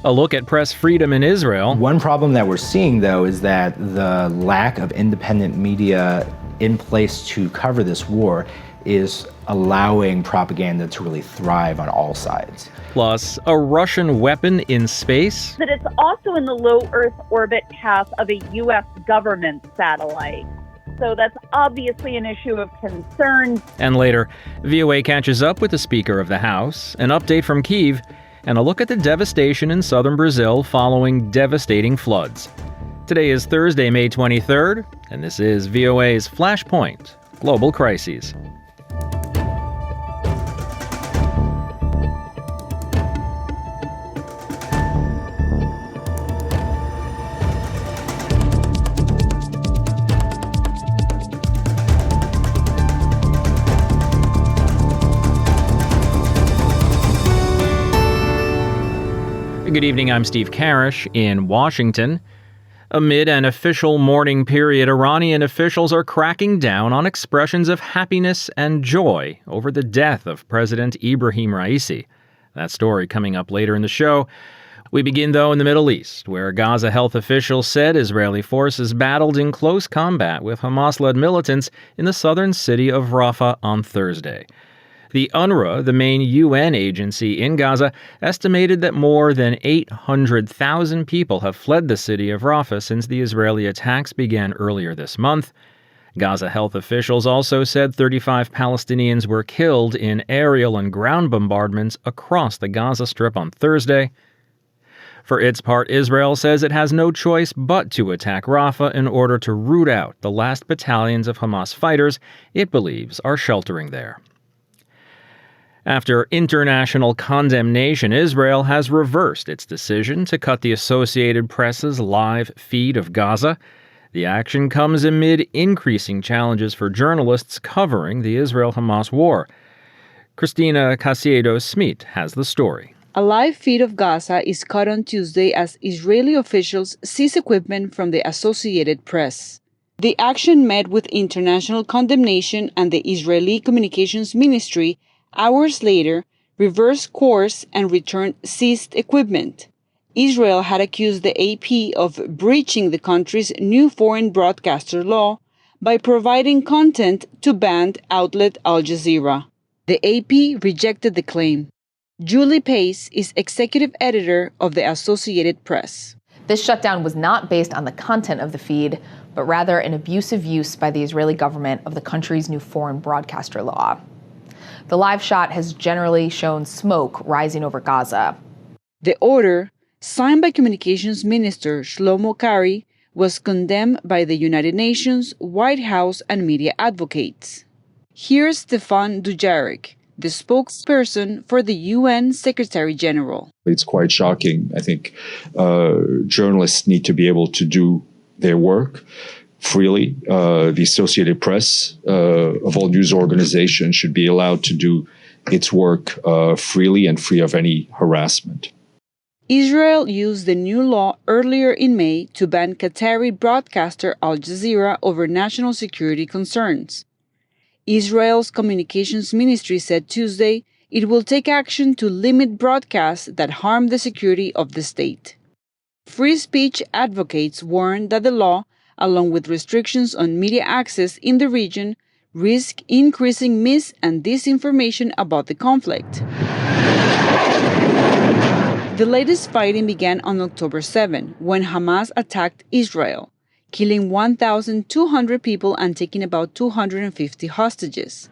A look at press freedom in Israel. One problem that we're seeing, though, is that the lack of independent media in place to cover this war is allowing propaganda to really thrive on all sides. Plus, a Russian weapon in space. That it's also in the low Earth orbit path of a U.S. government satellite. So that's obviously an issue of concern. And later, VOA catches up with the Speaker of the House, an update from Kyiv, and a look at the devastation in southern Brazil following devastating floods. Today is Thursday, May 23rd, and this is VOA's Flashpoint Global Crises. Good evening, I'm Steve Karish in Washington. Amid an official mourning period, Iranian officials are cracking down on expressions of happiness and joy over the death of President Ibrahim Raisi. That story coming up later in the show. We begin, though, in the Middle East, where Gaza health officials said Israeli forces battled in close combat with Hamas-led militants in the southern city of Rafah on Thursday. The UNRWA, the main UN agency in Gaza, estimated that more than 800,000 people have fled the city of Rafah since the Israeli attacks began earlier this month. Gaza health officials also said 35 Palestinians were killed in aerial and ground bombardments across the Gaza Strip on Thursday. For its part, Israel says it has no choice but to attack Rafah in order to root out the last battalions of Hamas fighters it believes are sheltering there. After international condemnation, Israel has reversed its decision to cut the Associated Press's live feed of Gaza. The action comes amid increasing challenges for journalists covering the Israel-Hamas war. Christina Casiado-Smith has the story. A live feed of Gaza is cut on Tuesday as Israeli officials seize equipment from the Associated Press. The action met with international condemnation, and the Israeli Communications Ministry hours later reversed course and returned seized equipment. Israel had accused the AP of breaching the country's new foreign broadcaster law by providing content to banned outlet Al Jazeera. The AP rejected the claim. Julie Pace is executive editor of the Associated Press. This shutdown was not based on the content of the feed, but rather an abusive use by the Israeli government of the country's new foreign broadcaster law. The live shot has generally shown smoke rising over Gaza. The order, signed by Communications Minister Shlomo Kari, was condemned by the United Nations, White House, and media advocates. Here's Stefan Dujarric, the spokesperson for the UN Secretary General. It's quite shocking. I think journalists need to be able to do their work freely. The Associated Press of all news organizations should be allowed to do its work freely and free of any harassment. Israel used the new law earlier in May to ban Qatari broadcaster Al Jazeera over national security concerns. Israel's communications ministry said Tuesday it will take action to limit broadcasts that harm the security of the state. Free speech advocates warn that the law, along with restrictions on media access in the region, risk increasing mis- and disinformation about the conflict. The latest fighting began on October 7, when Hamas attacked Israel, killing 1,200 people and taking about 250 hostages.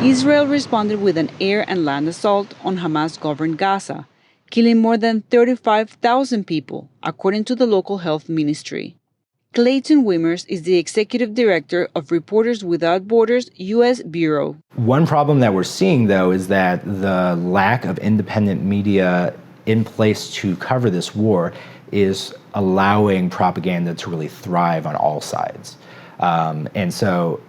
Israel responded with an air and land assault on Hamas-governed Gaza, killing more than 35,000 people, according to the local health ministry. Clayton Wimmers is the executive director of Reporters Without Borders U.S. Bureau. One problem that we're seeing, though, is that the lack of independent media in place to cover this war is allowing propaganda to really thrive on all sides. And so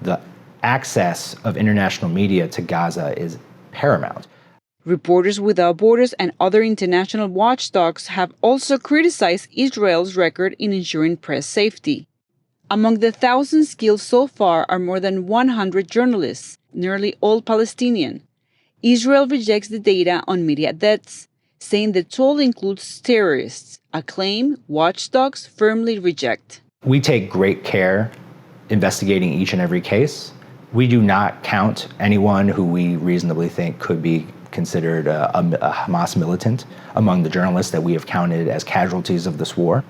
the access of international media to Gaza is paramount. Reporters Without Borders and other international watchdogs have also criticized Israel's record in ensuring press safety. Among the thousands killed so far are more than 100 journalists, nearly all Palestinian. Israel rejects the data on media deaths, saying the toll includes terrorists, a claim watchdogs firmly reject. We take great care investigating each and every case. We do not count anyone who we reasonably think could be considered a Hamas militant among the journalists that we have counted as casualties of this war.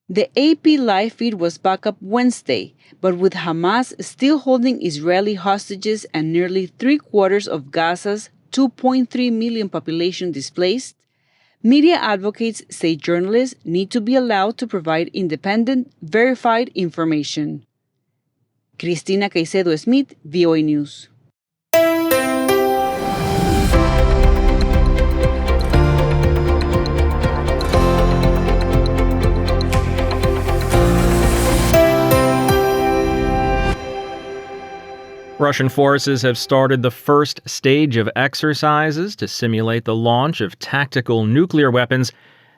The AP live feed was back up Wednesday, but with Hamas still holding Israeli hostages and nearly 3/4 of Gaza's 2.3 million population displaced, media advocates say journalists need to be allowed to provide independent, verified information. Cristina Caicedo Smith, VOA News. Russian forces have started the first stage of exercises to simulate the launch of tactical nuclear weapons,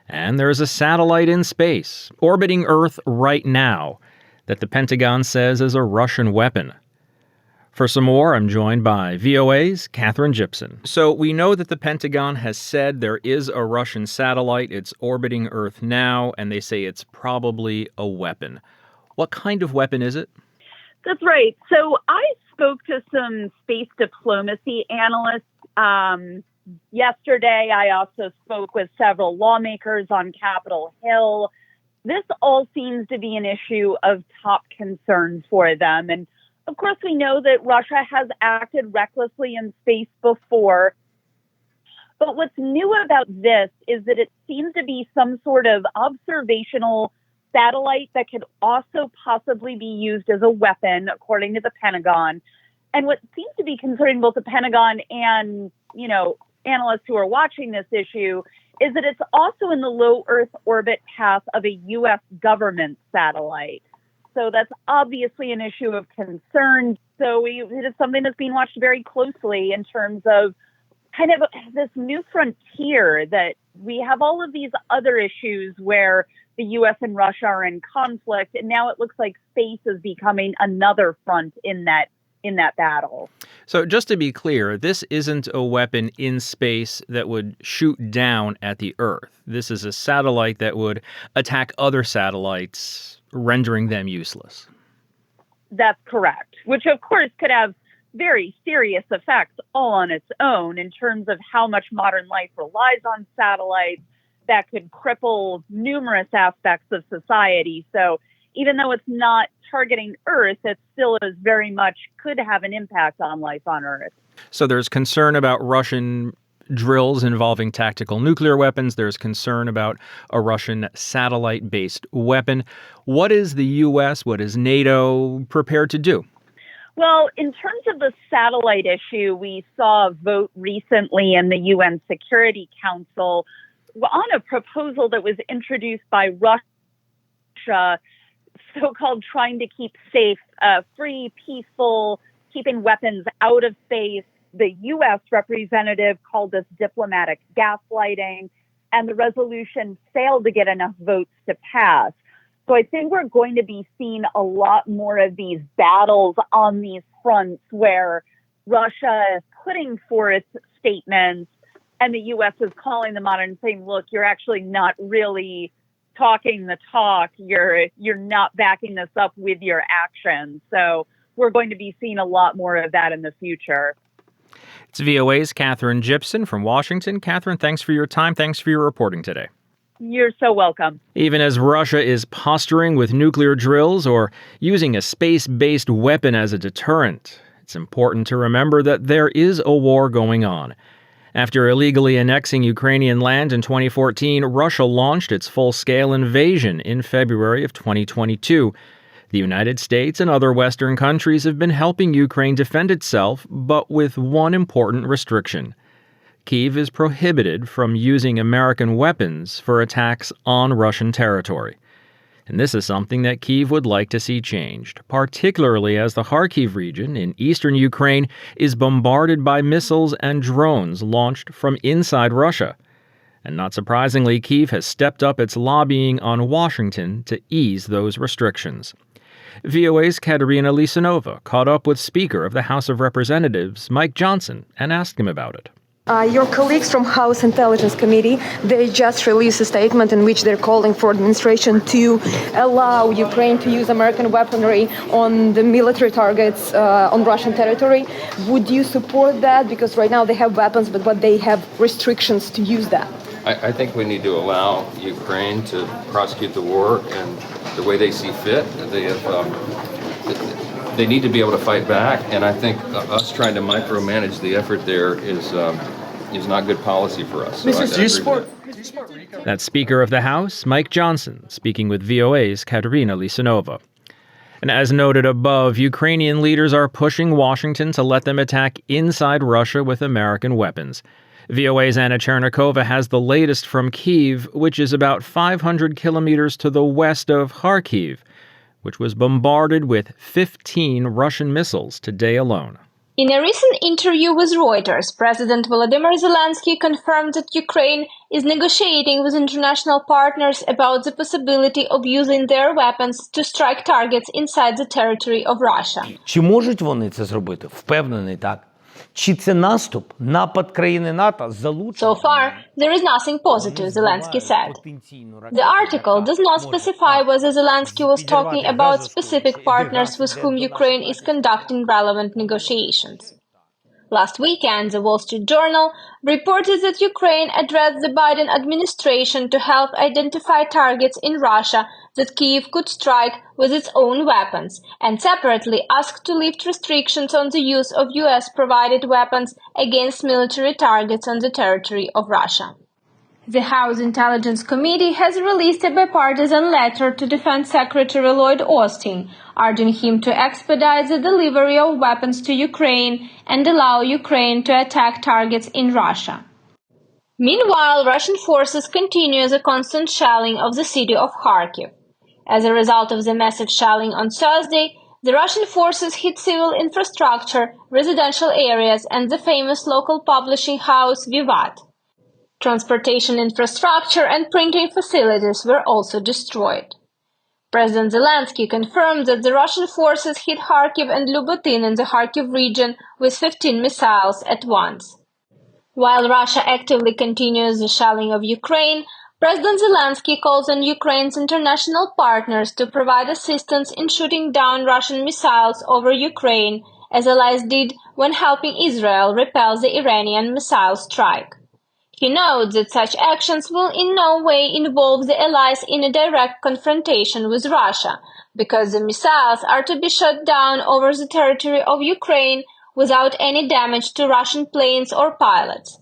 and there is a satellite in space, orbiting Earth right now, that the Pentagon says is a Russian weapon. For some more, I'm joined by VOA's Catherine Gibson. So we know that the Pentagon has said there is a Russian satellite. It's orbiting Earth now, and they say it's probably a weapon. What kind of weapon is it? That's right. So I spoke to some space diplomacy analysts yesterday. I also spoke with several lawmakers on Capitol Hill. This all seems to be an issue of top concern for them. And of course, we know that Russia has acted recklessly in space before. But what's new about this is that it seems to be some sort of observational satellite that could also possibly be used as a weapon, according to the Pentagon. And what seems to be concerning both the Pentagon and, analysts who are watching this issue is that it's also in the low Earth orbit path of a U.S. government satellite. So that's obviously an issue of concern. So it is something that's being watched very closely in terms of kind of this new frontier that we have all of these other issues where the U.S. and Russia are in conflict, and now it looks like space is becoming another front in that battle. So just to be clear, this isn't a weapon in space that would shoot down at the Earth. This is a satellite that would attack other satellites, rendering them useless. That's correct, which of course could have very serious effects all on its own in terms of how much modern life relies on satellites. That could cripple numerous aspects of society. So even though it's not targeting Earth, it still is very much could have an impact on life on Earth. So there's concern about Russian drills involving tactical nuclear weapons. There's concern about a Russian satellite-based weapon. What is the U.S., what is NATO prepared to do? Well, in terms of the satellite issue, we saw a vote recently in the UN Security Council on a proposal that was introduced by Russia, so-called trying to keep safe, free, peaceful, keeping weapons out of space. The U.S. representative called this diplomatic gaslighting, and the resolution failed to get enough votes to pass. So I think we're going to be seeing a lot more of these battles on these fronts where Russia is putting forth statements and the U.S. is calling them on and saying, look, you're actually not really talking the talk. You're not backing this up with your actions. So we're going to be seeing a lot more of that in the future. It's VOA's Catherine Gibson from Washington. Catherine, thanks for your time. Thanks for your reporting today. You're so welcome. Even as Russia is posturing with nuclear drills or using a space-based weapon as a deterrent, it's important to remember that there is a war going on. After illegally annexing Ukrainian land in 2014, Russia launched its full-scale invasion in February of 2022. The United States and other Western countries have been helping Ukraine defend itself, but with one important restriction. Kyiv is prohibited from using American weapons for attacks on Russian territory. And this is something that Kyiv would like to see changed, particularly as the Kharkiv region in eastern Ukraine is bombarded by missiles and drones launched from inside Russia. And not surprisingly, Kyiv has stepped up its lobbying on Washington to ease those restrictions. VOA's Katerina Lisanova caught up with Speaker of the House of Representatives, Mike Johnson, and asked him about it. Your colleagues from House Intelligence Committee, they just released a statement in which they're calling for administration to allow Ukraine to use American weaponry on the military targets on Russian territory. Would you support that? Because right now they have weapons, but they have restrictions to use that. I think we need to allow Ukraine to prosecute the war and the way they see fit. They need to be able to fight back, and I think us trying to micromanage the effort there is not good policy for us. So That's Speaker of the House, Mike Johnson, speaking with VOA's Katerina Lisanova. And as noted above, Ukrainian leaders are pushing Washington to let them attack inside Russia with American weapons. VOA's Anna Chernikova has the latest from Kyiv, which is about 500 kilometers to the west of Kharkiv, which was bombarded with 15 Russian missiles today alone. In a recent interview with Reuters, President Volodymyr Zelensky confirmed that Ukraine is negotiating with international partners about the possibility of using their weapons to strike targets inside the territory of Russia. Чи можуть вони це зробити? Впевнений, так. Чи це наступ, напад країни НАТО, залучення? So far, there is nothing positive, Zelensky said. The article does not specify whether Zelensky was talking about specific partners with whom Ukraine is conducting relevant negotiations. Last weekend, the Wall Street Journal reported that Ukraine addressed the Biden administration to help identify targets in Russia that Kyiv could strike with its own weapons, and separately asked to lift restrictions on the use of US-provided weapons against military targets on the territory of Russia. The House Intelligence Committee has released a bipartisan letter to Defense Secretary Lloyd Austin, urging him to expedite the delivery of weapons to Ukraine and allow Ukraine to attack targets in Russia. Meanwhile, Russian forces continue the constant shelling of the city of Kharkiv. As a result of the massive shelling on Thursday, the Russian forces hit civil infrastructure, residential areas, and the famous local publishing house Vivat. Transportation infrastructure and printing facilities were also destroyed. President Zelensky confirmed that the Russian forces hit Kharkiv and Lubatin in the Kharkiv region with 15 missiles at once. While Russia actively continues the shelling of Ukraine, President Zelensky calls on Ukraine's international partners to provide assistance in shooting down Russian missiles over Ukraine, as allies did when helping Israel repel the Iranian missile strike. He notes that such actions will in no way involve the allies in a direct confrontation with Russia, because the missiles are to be shot down over the territory of Ukraine without any damage to Russian planes or pilots.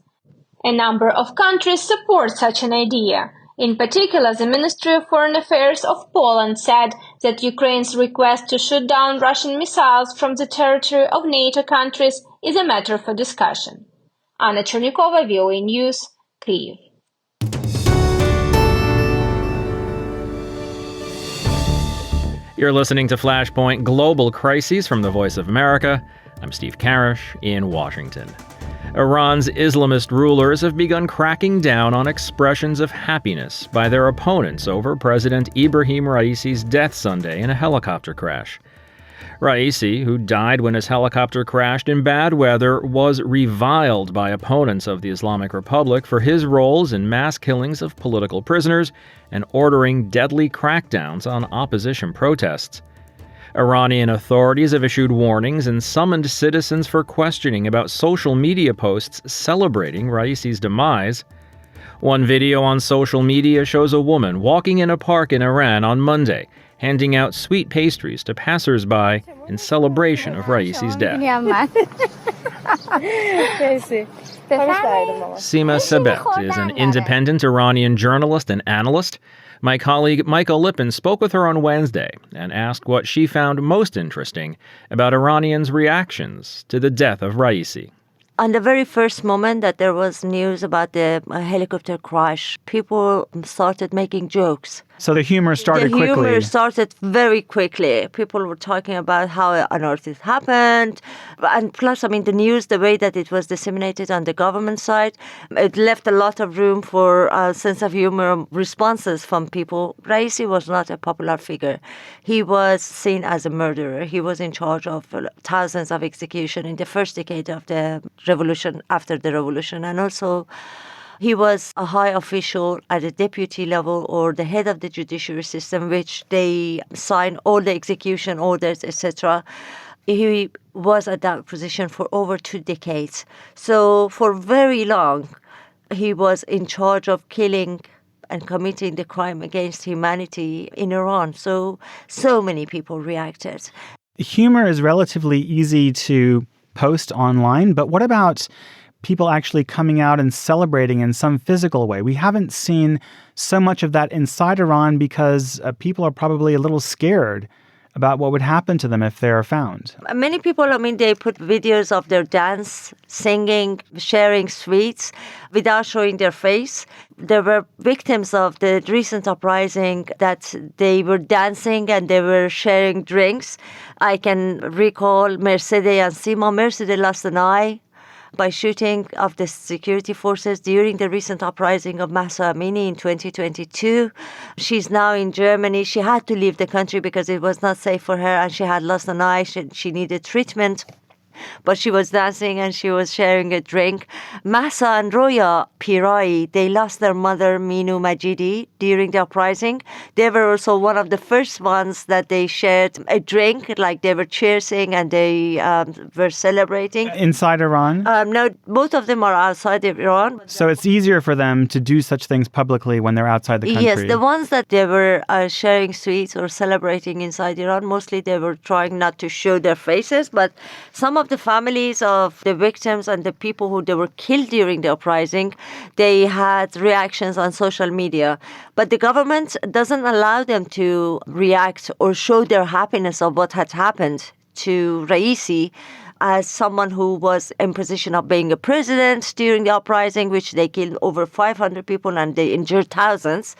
A number of countries support such an idea. In particular, the Ministry of Foreign Affairs of Poland said that Ukraine's request to shoot down Russian missiles from the territory of NATO countries is a matter for discussion. Anna Chernikova, VOA News, Kyiv. You're listening to Flashpoint Global Crises from the Voice of America. I'm Steve Karish in Washington. Iran's Islamist rulers have begun cracking down on expressions of happiness by their opponents over President Ibrahim Raisi's death Sunday in a helicopter crash. Raisi, who died when his helicopter crashed in bad weather, was reviled by opponents of the Islamic Republic for his roles in mass killings of political prisoners and ordering deadly crackdowns on opposition protests. Iranian authorities have issued warnings and summoned citizens for questioning about social media posts celebrating Raisi's demise. One video on social media shows a woman walking in a park in Iran on Monday, handing out sweet pastries to passers-by in celebration of Raisi's death. Sima Sabet is an independent Iranian journalist and analyst. My colleague Michael Lippin spoke with her on Wednesday and asked what she found most interesting about Iranians' reactions to the death of Raisi. On the very first moment that there was news about the helicopter crash, people started making jokes So the humor started The quickly. humor started very quickly. People were talking about how on earth it happened. And plus, the news, the way that it was disseminated on the government side, it left a lot of room for a sense of humor responses from people. Raisi was not a popular figure. He was seen as a murderer. He was in charge of thousands of executions in the first decade of the revolution, after the revolution, and also he was a high official at the deputy level or the head of the judiciary system, which they sign all the execution orders, etc. He was at that position for over 2 decades. So for very long, he was in charge of killing and committing the crime against humanity in Iran. So many people reacted. Humor is relatively easy to post online, but what about people actually coming out and celebrating in some physical way? We haven't seen so much of that inside Iran because people are probably a little scared about what would happen to them if they are found. Many people, they put videos of their dance, singing, sharing sweets without showing their face. There were victims of the recent uprising that they were dancing and they were sharing drinks. I can recall Mercedes and Sima. Mercedes lost an eye by shooting of the security forces during the recent uprising of Mahsa Amini in 2022. She's now in Germany. She had to leave the country because it was not safe for her and she had lost an eye. She needed treatment. But she was dancing and she was sharing a drink. Mahsa and Roya Pirai, they lost their mother, Minu Majidi, during the uprising. They were also one of the first ones that they shared a drink, like they were cheersing and they were celebrating. Inside Iran? No, both of them are outside of Iran. So it's easier for them to do such things publicly when they're outside the country? Yes, the ones that they were sharing sweets or celebrating inside Iran, mostly they were trying not to show their faces, but some of the families of the victims and the people who they were killed during the uprising, they had reactions on social media. But the government doesn't allow them to react or show their happiness of what had happened to Raisi as someone who was in position of being a president during the uprising, which they killed over 500 people and they injured thousands.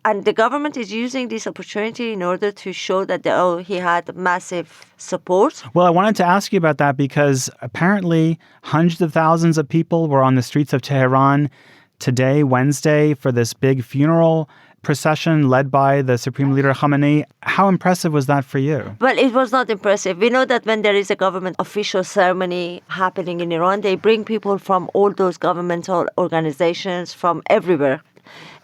And the government is using this opportunity in order to show that he had massive support. Well, I wanted to ask you about that because apparently hundreds of thousands of people were on the streets of Tehran today, Wednesday, for this big funeral procession led by the Supreme Leader Khamenei. How impressive was that for you? Well, it was not impressive. We know that when there is a government official ceremony happening in Iran, they bring people from all those governmental organizations from everywhere.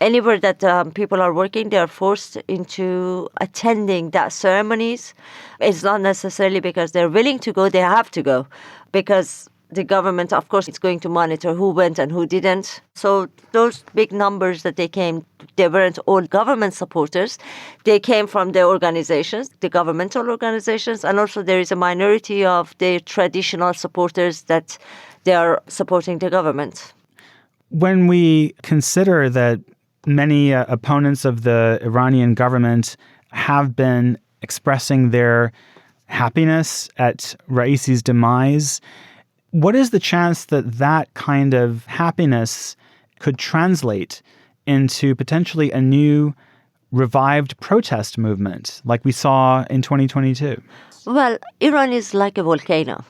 Anywhere that people are working, they are forced into attending that ceremonies. It's not necessarily because they're willing to go, they have to go. Because the government, of course, is going to monitor who went and who didn't. So those big numbers that they came, they weren't all government supporters. They came from the organizations, the governmental organizations, and also there is a minority of the traditional supporters that they are supporting the government. When we consider that many opponents of the Iranian government have been expressing their happiness at Raisi's demise, what is the chance that that kind of happiness could translate into potentially a new revived protest movement like we saw in 2022? Well, Iran is like a volcano.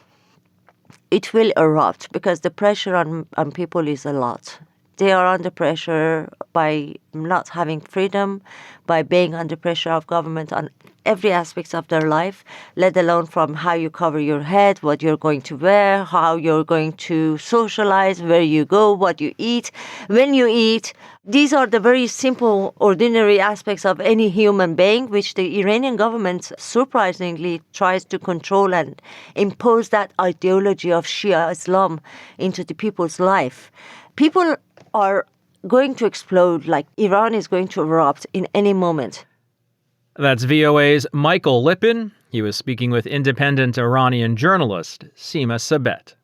It will erupt because the pressure on people is a lot. They are under pressure by not having freedom, by being under pressure of government on every aspect of their life, let alone from how you cover your head, what you're going to wear, how you're going to socialize, where you go, what you eat, when you eat. These are the very simple, ordinary aspects of any human being, which the Iranian government surprisingly tries to control and impose that ideology of Shia Islam into the people's life. People are going to explode, like Iran is going to erupt in any moment. That's VOA's Michael Lippin. He was speaking with independent Iranian journalist Sima Sabet.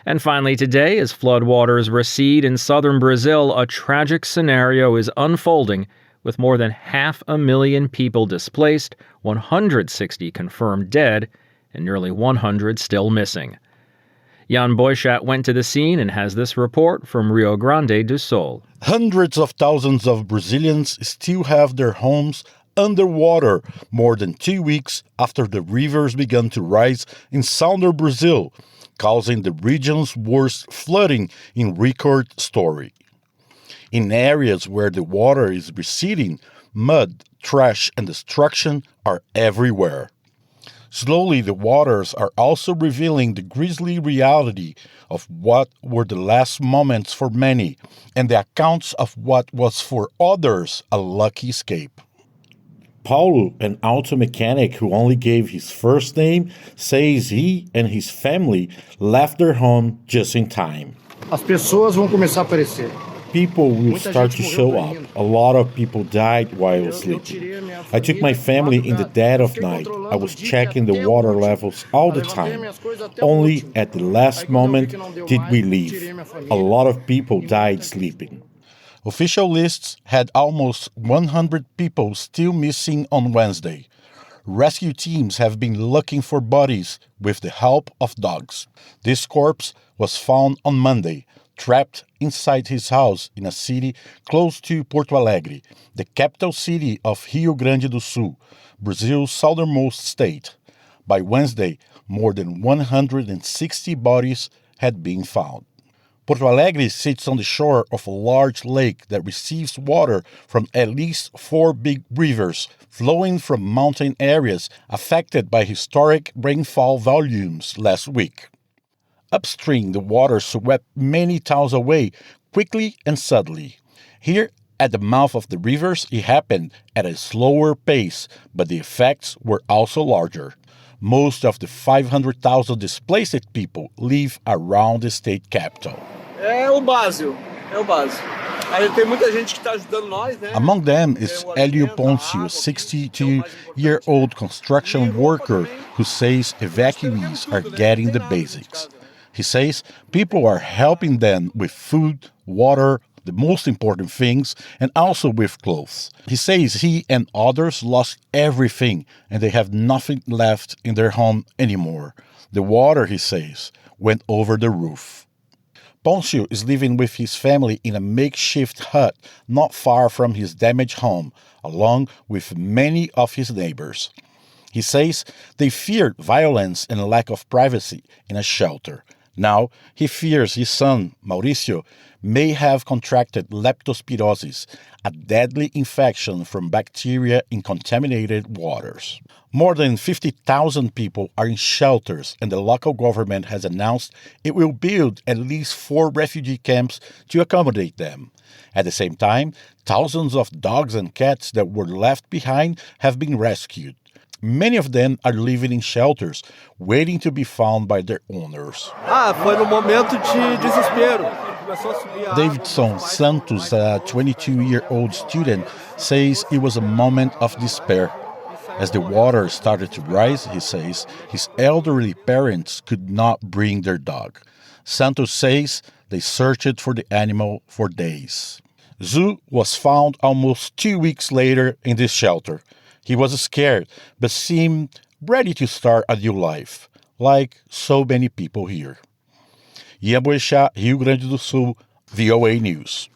And finally today, as floodwaters recede in southern Brazil, a tragic scenario is unfolding with more than 500,000 people displaced, 160 confirmed dead, and nearly 100 still missing. Jan Boychat went to the scene and has this report from Rio Grande do Sul. Hundreds of thousands of Brazilians still have their homes underwater more than 2 weeks after the rivers began to rise in southern Brazil, causing the region's worst flooding in record history. In areas where the water is receding, mud, trash, and destruction are everywhere. Slowly, the waters are also revealing the grisly reality of what were the last moments for many, and the accounts of what was for others a lucky escape. Paulo, an auto mechanic who only gave his first name, says he and his family left their home just in time. As pessoas vão começar a aparecer. People will start to show up. A lot of people died while sleeping. I took my family in the dead of night. I was checking the water levels all the time. Only at the last moment did we leave. A lot of people died sleeping. Official lists had almost 100 people still missing on Wednesday. Rescue teams have been looking for bodies with the help of dogs. This corpse was found on Monday, trapped inside his house in a city close to Porto Alegre, the capital city of Rio Grande do Sul, Brazil's southernmost state. By Wednesday, more than 160 bodies had been found. Porto Alegre sits on the shore of a large lake that receives water from at least 4 big rivers flowing from mountain areas affected by historic rainfall volumes last week. Upstream, the water swept many towns away quickly and suddenly. Here, at the mouth of the rivers, it happened at a slower pace, but the effects were also larger. Most of the 500,000 displaced people live around the state capital. Among them is Hélio Poncio, a 62-year-old construction worker who says evacuees are getting the basics. He says people are helping them with food, water, the most important things, and also with clothes. He says he and others lost everything and they have nothing left in their home anymore. The water, he says, went over the roof. Poncio is living with his family in a makeshift hut not far from his damaged home, along with many of his neighbors. He says they feared violence and a lack of privacy in a shelter. Now, he fears his son, Mauricio, may have contracted leptospirosis, a deadly infection from bacteria in contaminated waters. More than 50,000 people are in shelters, and the local government has announced it will build at least 4 refugee camps to accommodate them. At the same time, thousands of dogs and cats that were left behind have been rescued. Many of them are living in shelters, waiting to be found by their owners. Foi no momento de desespero. Davidson Santos, a 22-year-old student, says it was a moment of despair. As the water started to rise, he says, his elderly parents could not bring their dog. Santos says they searched for the animal for days. Zu was found almost 2 weeks later in this shelter. He was scared, but seemed ready to start a new life, like so many people here. Jan Boychat, Rio Grande do Sul, VOA News.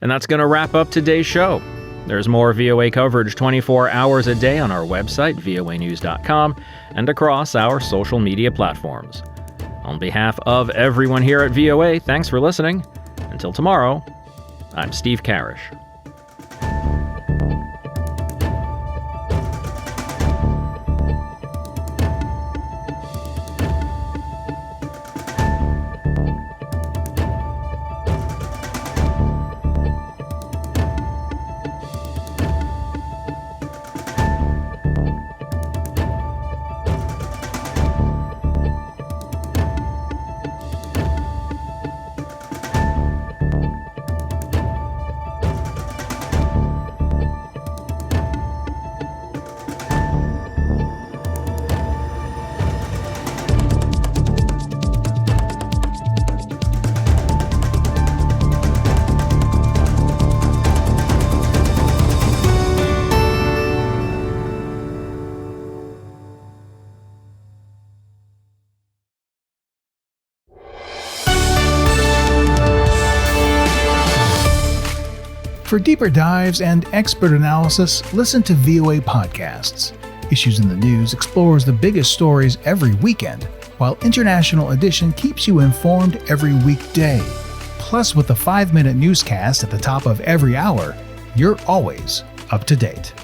And that's going to wrap up today's show. There's more VOA coverage 24 hours a day on our website, voanews.com, and across our social media platforms. On behalf of everyone here at VOA, thanks for listening. Until tomorrow, I'm Steve Karish. For deeper dives and expert analysis, listen to VOA Podcasts. Issues in the News explores the biggest stories every weekend, while International Edition keeps you informed every weekday. Plus, with the 5-minute newscast at the top of every hour, you're always up to date.